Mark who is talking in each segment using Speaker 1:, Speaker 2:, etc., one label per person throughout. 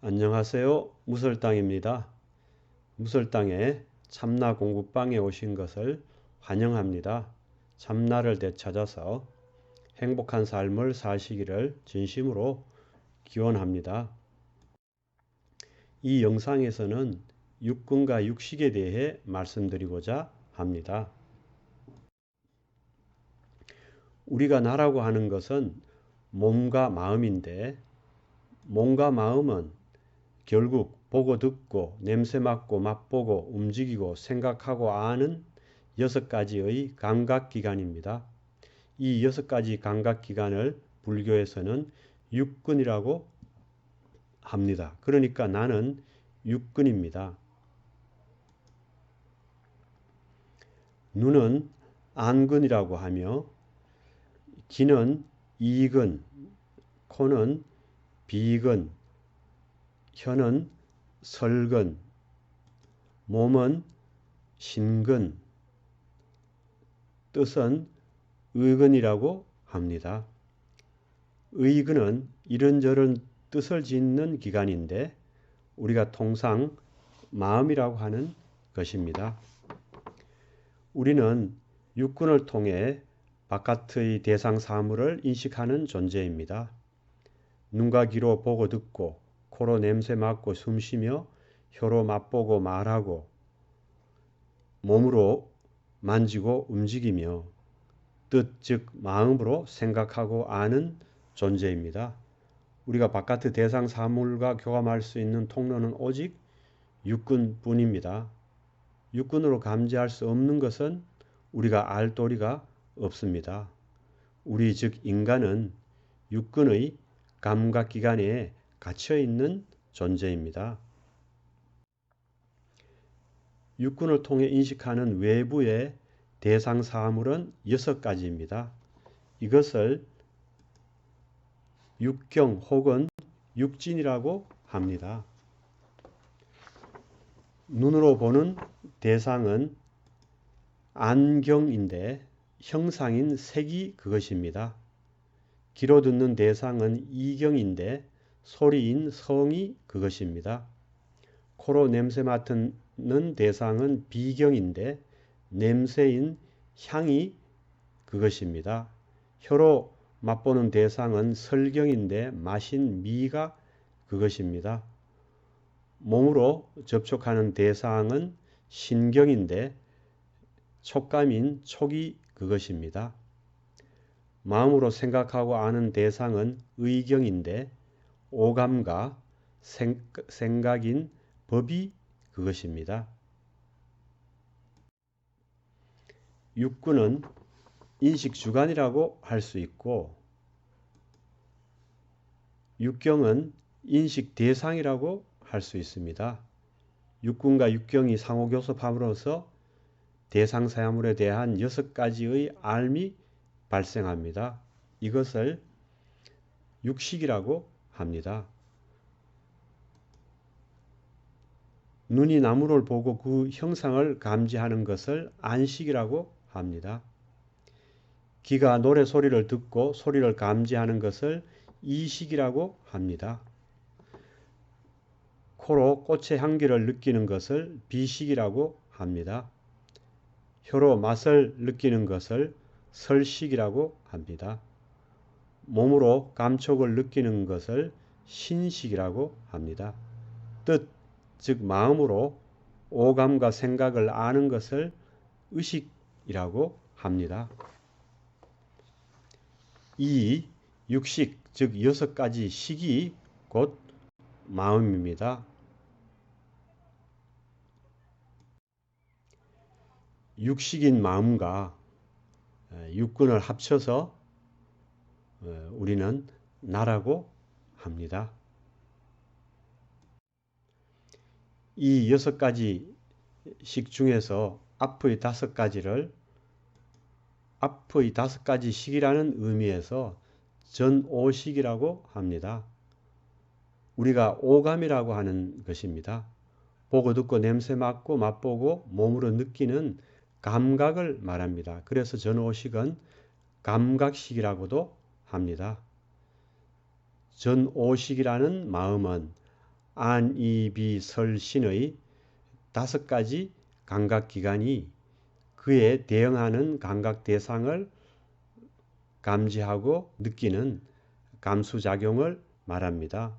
Speaker 1: 안녕하세요. 무설당입니다. 무설당의 참나 공부방에 오신 것을 환영합니다. 참나를 되찾아서 행복한 삶을 사시기를 진심으로 기원합니다. 이 영상에서는 육근과 육식에 대해 말씀드리고자 합니다. 우리가 나라고 하는 것은 몸과 마음인데, 몸과 마음은 결국 보고 듣고 냄새 맡고 맛보고 움직이고 생각하고 아는 6가지의 감각기관입니다. 이 6가지 감각기관을 불교에서는 육근이라고 합니다. 그러니까 나는 육근입니다. 눈은 안근이라고 하며, 귀는 이근, 코는 비근, 혀는 설근, 몸은 신근, 뜻은 의근이라고 합니다. 의근은 이런저런 뜻을 짓는 기관인데 우리가 통상 마음이라고 하는 것입니다. 우리는 육근을 통해 바깥의 대상 사물을 인식하는 존재입니다. 눈과 귀로 보고 듣고, 코로 냄새 맡고 숨쉬며, 혀로 맛보고 말하고, 몸으로 만지고 움직이며, 뜻 즉 마음으로 생각하고 아는 존재입니다. 우리가 바깥의 대상 사물과 교감할 수 있는 통로는 오직 육근뿐입니다. 육근으로 감지할 수 없는 것은 우리가 알 도리가 없습니다. 우리 즉 인간은 육근의 감각기관에 갇혀있는 존재입니다. 육근을 통해 인식하는 외부의 대상 사물은 6가지입니다. 이것을 육경 혹은 육진이라고 합니다. 눈으로 보는 대상은 안경인데 형상인 색이 그것입니다. 귀로 듣는 대상은 이경인데 소리인 성이 그것입니다. 코로 냄새 맡는 대상은 비경인데 냄새인 향이 그것입니다. 혀로 맛보는 대상은 설경인데 맛인 미가 그것입니다. 몸으로 접촉하는 대상은 신경인데 촉감인 촉이 그것입니다. 마음으로 생각하고 아는 대상은 의경인데 오감과 생각인 법이 그것입니다. 육근은 인식주관이라고 할 수 있고, 육경은 인식대상이라고 할 수 있습니다. 육근과 육경이 상호교섭함으로써 대상 사물에 대한 6가지의 알미 발생합니다. 이것을 육식이라고 합니다. 눈이 나무를 보고 그 형상을 감지하는 것을 안식이라고 합니다. 귀가 노래 소리를 듣고 소리를 감지하는 것을 이식이라고 합니다. 코로 꽃의 향기를 느끼는 것을 비식이라고 합니다. 혀로 맛을 느끼는 것을 설식이라고 합니다. 몸으로 감촉을 느끼는 것을 신식이라고 합니다. 뜻, 즉 마음으로 오감과 생각을 아는 것을 의식이라고 합니다. 이 육식, 즉 6가지 식이 곧 마음입니다. 육식인 마음과 육근을 합쳐서 우리는 나라고 합니다. 이 6가지 식 중에서 앞의 5가지를 앞의 5가지 식이라는 의미에서 전오식이라고 합니다. 우리가 오감이라고 하는 것입니다. 보고 듣고 냄새 맡고 맛보고 몸으로 느끼는 감각을 말합니다. 그래서 전오식은 감각식이라고도 합니다. 전오식이라는 마음은 안, 이, 비, 설, 신의 5가지 감각기관이 그에 대응하는 감각 대상을 감지하고 느끼는 감수작용을 말합니다.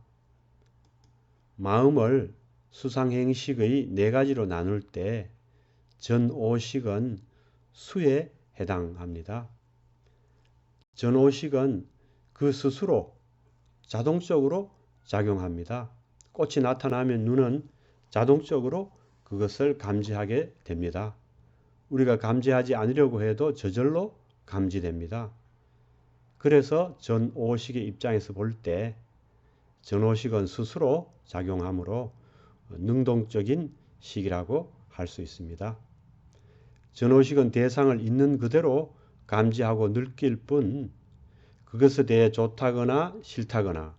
Speaker 1: 마음을 수상행식의 4가지로 나눌 때 전오식은 수에 해당합니다. 전오식은 그 스스로 자동적으로 작용합니다. 꽃이 나타나면 눈은 자동적으로 그것을 감지하게 됩니다. 우리가 감지하지 않으려고 해도 저절로 감지됩니다. 그래서 전오식의 입장에서 볼 때 전오식은 스스로 작용하므로 능동적인 식이라고 할 수 있습니다. 전오식은 대상을 있는 그대로 감지하고 느낄 뿐 그것에 대해 좋다거나 싫다거나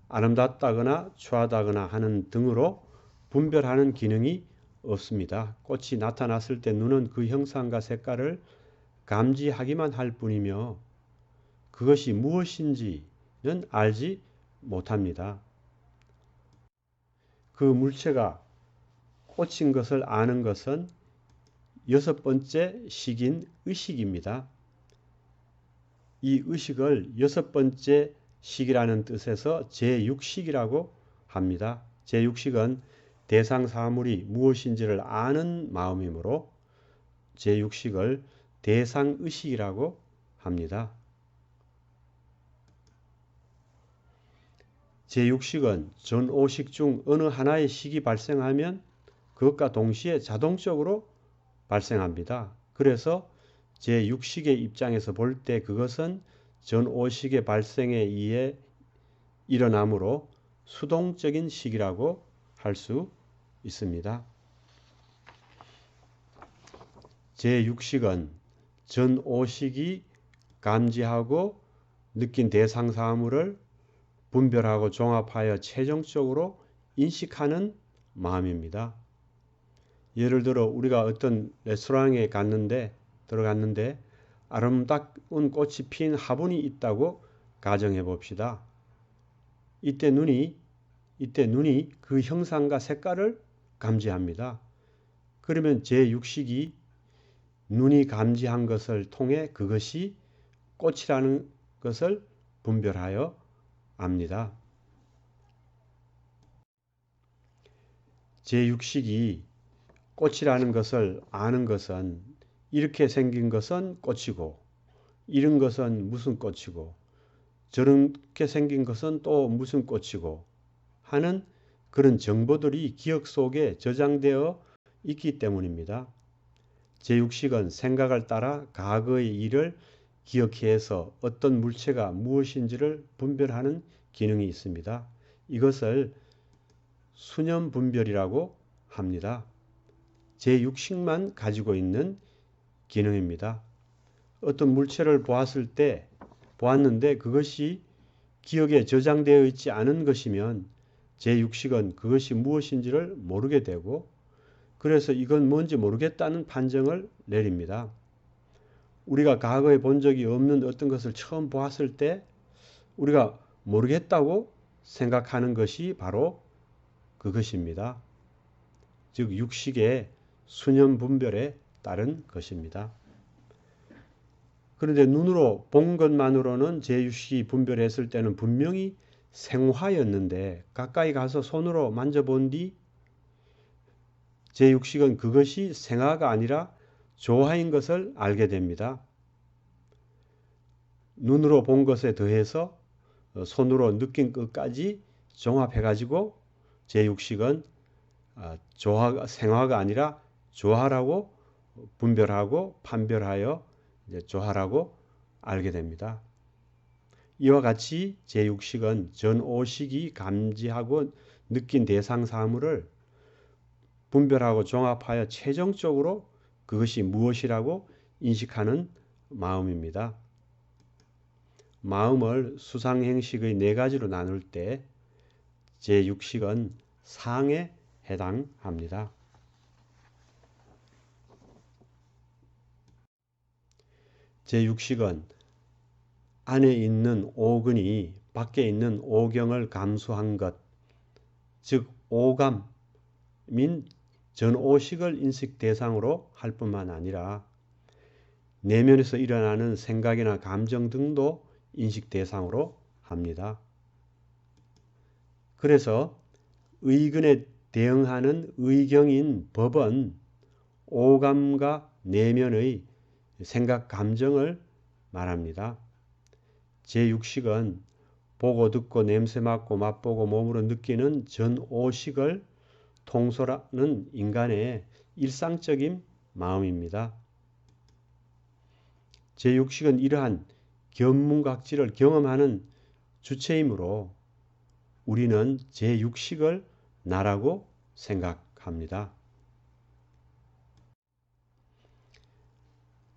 Speaker 1: 아름답다거나 추하다거나 하는 등으로 분별하는 기능이 없습니다. 꽃이 나타났을 때 눈은 그 형상과 색깔을 감지하기만 할 뿐이며 그것이 무엇인지는 알지 못합니다. 그 물체가 꽃인 것을 아는 것은 6번째 식인 의식입니다. 이 의식을 6번째 식이라는 뜻에서 제6식이라고 합니다. 제6식은 대상 사물이 무엇인지를 아는 마음이므로 제6식을 대상의식이라고 합니다. 제6식은 전5식 중 어느 하나의 식이 발생하면 그것과 동시에 자동적으로 발생합니다. 그래서 제6식의 입장에서 볼 때 그것은 전5식의 발생에 의해 일어나므로 수동적인 식이라고 할 수 있습니다. 제6식은 전5식이 감지하고 느낀 대상 사물을 분별하고 종합하여 최종적으로 인식하는 마음입니다. 예를 들어 우리가 어떤 레스토랑에 들어갔는데 아름다운 꽃이 핀 화분이 있다고 가정해 봅시다. 이때 눈이 그 형상과 색깔을 감지합니다. 그러면 제6식이 눈이 감지한 것을 통해 그것이 꽃이라는 것을 분별하여 압니다. 제6식이 꽃이라는 것을 아는 것은 이렇게 생긴 것은 꽃이고 이런 것은 무슨 꽃이고 저렇게 생긴 것은 또 무슨 꽃이고 하는 그런 정보들이 기억 속에 저장되어 있기 때문입니다. 제6식은 생각을 따라 과거의 일을 기억해서 어떤 물체가 무엇인지를 분별하는 기능이 있습니다. 이것을 수념분별이라고 합니다. 제6식만 가지고 있는 기능입니다. 어떤 물체를 보았는데 그것이 기억에 저장되어 있지 않은 것이면 제6식은 그것이 무엇인지를 모르게 되고 그래서 이건 뭔지 모르겠다는 판정을 내립니다. 우리가 과거에 본 적이 없는 어떤 것을 처음 보았을 때 우리가 모르겠다고 생각하는 것이 바로 그것입니다. 즉 육식의 수념 분별에 따른 것입니다. 그런데 눈으로 본 것만으로는 제6식이 분별했을 때는 분명히 생화였는데 가까이 가서 손으로 만져본 뒤 제6식은 그것이 생화가 아니라 조화인 것을 알게 됩니다. 눈으로 본 것에 더해서 손으로 느낀 것까지 종합해가지고 제6식은 생화가 아니라 조화라고 분별하고 판별하여 조화라고 알게 됩니다. 이와 같이 제6식은 전5식이 감지하고 느낀 대상 사물을 분별하고 종합하여 최종적으로 그것이 무엇이라고 인식하는 마음입니다. 마음을 수상행식의 4가지로 나눌 때 제6식은 상에 해당합니다. 제6식은 안에 있는 오근이 밖에 있는 오경을 감수한 것, 즉 오감인 전오식을 인식 대상으로 할 뿐만 아니라 내면에서 일어나는 생각이나 감정 등도 인식 대상으로 합니다. 그래서 의근에 대응하는 의경인 법은 오감과 내면의 생각, 감정을 말합니다. 제6식은 보고 듣고 냄새 맡고 맛보고 몸으로 느끼는 전오식을 통솔하는 인간의 일상적인 마음입니다. 제6식은 이러한 견문각지를 경험하는 주체이므로 우리는 제6식을 나라고 생각합니다.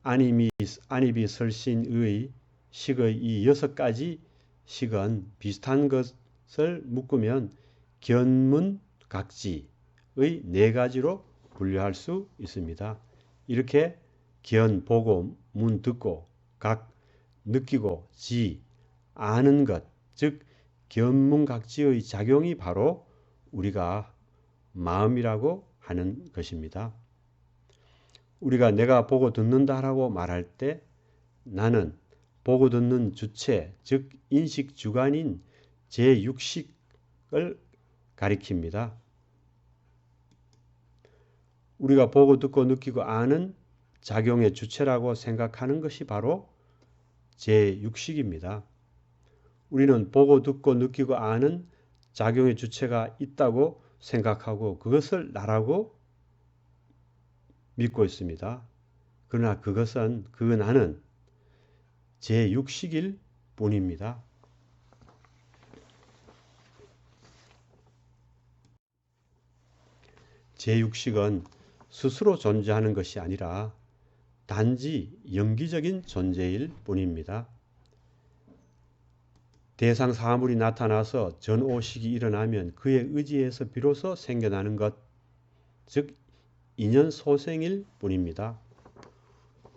Speaker 1: 안입이 설신의 식의 이 6가지 식은 비슷한 것을 묶으면 견문각지의 4가지로 분류할 수 있습니다. 이렇게 견, 보고, 문, 듣고, 각, 느끼고, 지, 아는 것, 즉 견문각지의 작용이 바로 우리가 마음이라고 하는 것입니다. 우리가 내가 보고 듣는다라고 말할 때 나는 보고 듣는 주체, 즉 인식 주관인 제6식을 가리킵니다. 우리가 보고 듣고 느끼고 아는 작용의 주체라고 생각하는 것이 바로 제6식입니다. 우리는 보고 듣고 느끼고 아는 작용의 주체가 있다고 생각하고 그것을 나라고 믿고 있습니다. 그러나 그것은 그 나는 제6식일 뿐입니다. 제6식은 스스로 존재하는 것이 아니라 단지 연기적인 존재일 뿐입니다. 대상 사물이 나타나서 전오식이 일어나면 그의 의지에서 비로소 생겨나는 것, 즉 인연소생일 뿐입니다.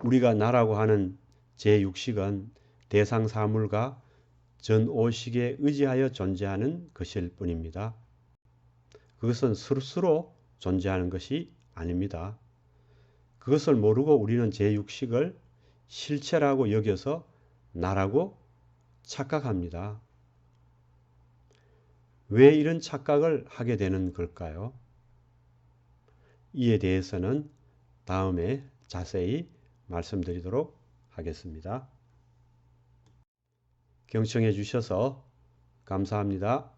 Speaker 1: 우리가 나라고 하는 제6식은 대상 사물과 전오식에 의지하여 존재하는 것일 뿐입니다. 그것은 스스로 존재하는 것이 아닙니다. 그것을 모르고 우리는 제6식을 실체라고 여겨서 나라고 착각합니다. 왜 이런 착각을 하게 되는 걸까요? 이에 대해서는 다음에 자세히 말씀드리도록 하겠습니다. 경청해 주셔서 감사합니다.